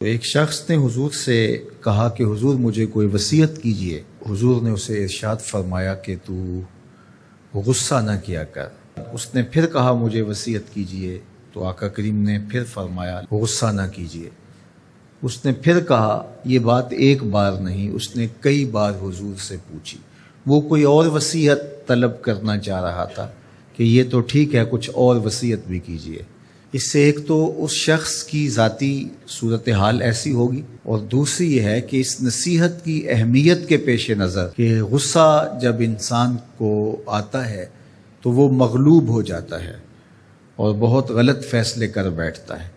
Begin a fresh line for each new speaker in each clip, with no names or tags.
تو ایک شخص نے حضور سے کہا کہ حضور مجھے کوئی وصیت کیجئے۔ حضور نے اسے ارشاد فرمایا کہ تو غصہ نہ کیا کر۔ اس نے پھر کہا مجھے وصیت کیجئے، تو آقا کریم نے پھر فرمایا غصہ نہ کیجئے۔ اس نے پھر کہا، یہ بات ایک بار نہیں، اس نے کئی بار حضور سے پوچھی۔ وہ کوئی اور وصیت طلب کرنا چاہ رہا تھا کہ یہ تو ٹھیک ہے، کچھ اور وصیت بھی کیجئے۔ اس سے ایک تو اس شخص کی ذاتی صورتحال ایسی ہوگی، اور دوسری یہ ہے کہ اس نصیحت کی اہمیت کے پیش نظر کہ غصہ جب انسان کو آتا ہے تو وہ مغلوب ہو جاتا ہے اور بہت غلط فیصلے کر بیٹھتا ہے۔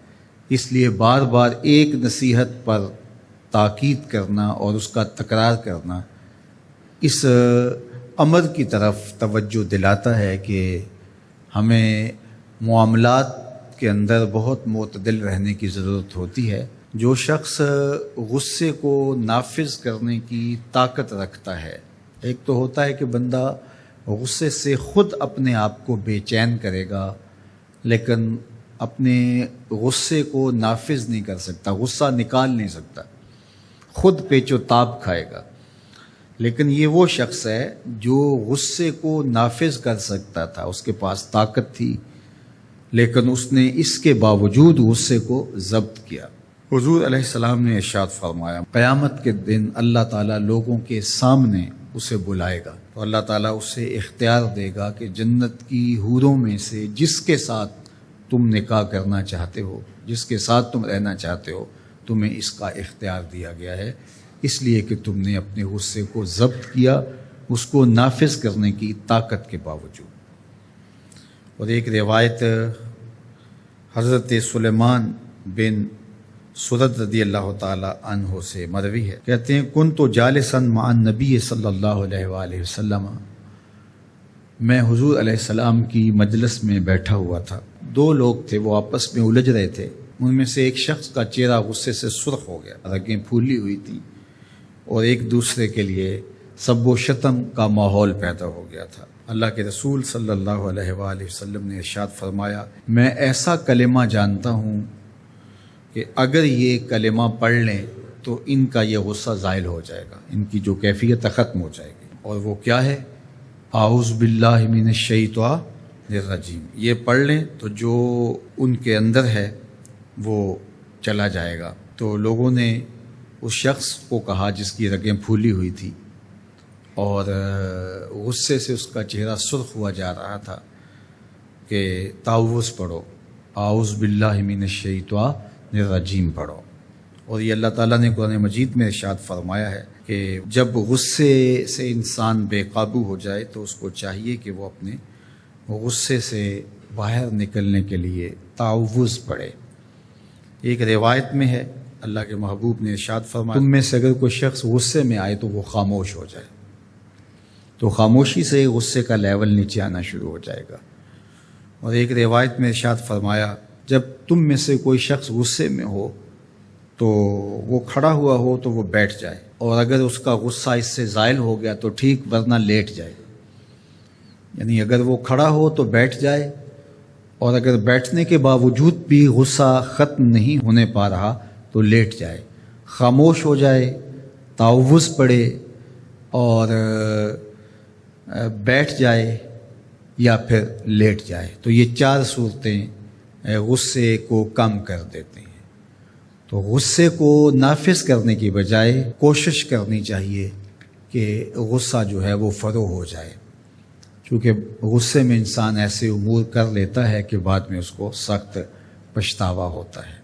اس لیے بار بار ایک نصیحت پر تاکید کرنا اور اس کا تکرار کرنا اس امر کی طرف توجہ دلاتا ہے کہ ہمیں معاملات کے اندر بہت معتدل رہنے کی ضرورت ہوتی ہے۔ جو شخص غصے کو نافذ کرنے کی طاقت رکھتا ہے، ایک تو ہوتا ہے کہ بندہ غصے سے خود اپنے آپ کو بے چین کرے گا، لیکن اپنے غصے کو نافذ نہیں کر سکتا، غصہ نکال نہیں سکتا، خود پیچ و تاب کھائے گا۔ لیکن یہ وہ شخص ہے جو غصے کو نافذ کر سکتا تھا، اس کے پاس طاقت تھی، لیکن اس نے اس کے باوجود غصے کو ضبط کیا۔ حضور علیہ السلام نے ارشاد فرمایا، قیامت کے دن اللہ تعالیٰ لوگوں کے سامنے اسے بلائے گا، تو اللہ تعالیٰ اسے اختیار دے گا کہ جنت کی حوروں میں سے جس کے ساتھ تم نکاح کرنا چاہتے ہو، جس کے ساتھ تم رہنا چاہتے ہو، تمہیں اس کا اختیار دیا گیا ہے، اس لیے کہ تم نے اپنے غصے کو ضبط کیا، اس کو نافذ کرنے کی طاقت کے باوجود۔ اور ایک روایت حضرت سلیمان بن سرد رضی اللہ تعالی عنہ سے مروی ہے، کہتے ہیں کنت جالسا مع النبی صلی اللہ علیہ وآلہ وسلم، میں حضور علیہ السلام کی مجلس میں بیٹھا ہوا تھا۔ دو لوگ تھے، وہ آپس میں الجھ رہے تھے۔ ان میں سے ایک شخص کا چہرہ غصے سے سرخ ہو گیا، رگیں پھولی ہوئی تھیں، اور ایک دوسرے کے لیے سب و شتم کا ماحول پیدا ہو گیا تھا۔ اللہ کے رسول صلی اللہ علیہ وآلہ وسلم نے ارشاد فرمایا، میں ایسا کلمہ جانتا ہوں کہ اگر یہ کلمہ پڑھ لیں تو ان کا یہ غصہ زائل ہو جائے گا، ان کی جو کیفیت ختم ہو جائے گی۔ اور وہ کیا ہے؟ اعوذ باللہ من الشیطان الرجیم۔ یہ پڑھ لیں تو جو ان کے اندر ہے وہ چلا جائے گا۔ تو لوگوں نے اس شخص کو کہا جس کی رگیں پھولی ہوئی تھی اور غصے سے اس کا چہرہ سرخ ہوا جا رہا تھا کہ تعوذ پڑھو، اعوذ باللہ من الشیطان الرجیم پڑھو۔ اور یہ اللہ تعالیٰ نے قرآن مجید میں ارشاد فرمایا ہے کہ جب غصے سے انسان بے قابو ہو جائے تو اس کو چاہیے کہ وہ اپنے غصے سے باہر نکلنے کے لیے تعوذ پڑھے۔ ایک روایت میں ہے، اللہ کے محبوب نے ارشاد فرمایا، تم میں سے اگر کوئی شخص غصے میں آئے تو وہ خاموش ہو جائے، تو خاموشی سے غصے کا لیول نیچے آنا شروع ہو جائے گا۔ اور ایک روایت میں ارشاد فرمایا، جب تم میں سے کوئی شخص غصے میں ہو تو وہ کھڑا ہوا ہو تو وہ بیٹھ جائے، اور اگر اس کا غصہ اس سے زائل ہو گیا تو ٹھیک، ورنہ لیٹ جائے۔ یعنی اگر وہ کھڑا ہو تو بیٹھ جائے، اور اگر بیٹھنے کے باوجود بھی غصہ ختم نہیں ہونے پا رہا تو لیٹ جائے، خاموش ہو جائے، تعوذ پڑھے اور بیٹھ جائے، یا پھر لیٹ جائے۔ تو یہ چار صورتیں غصے کو کم کر دیتے ہیں۔ تو غصے کو نافذ کرنے کی بجائے کوشش کرنی چاہیے کہ غصہ جو ہے وہ فروغ ہو جائے، کیونکہ غصے میں انسان ایسے امور کر لیتا ہے کہ بعد میں اس کو سخت پچھتاوا ہوتا ہے۔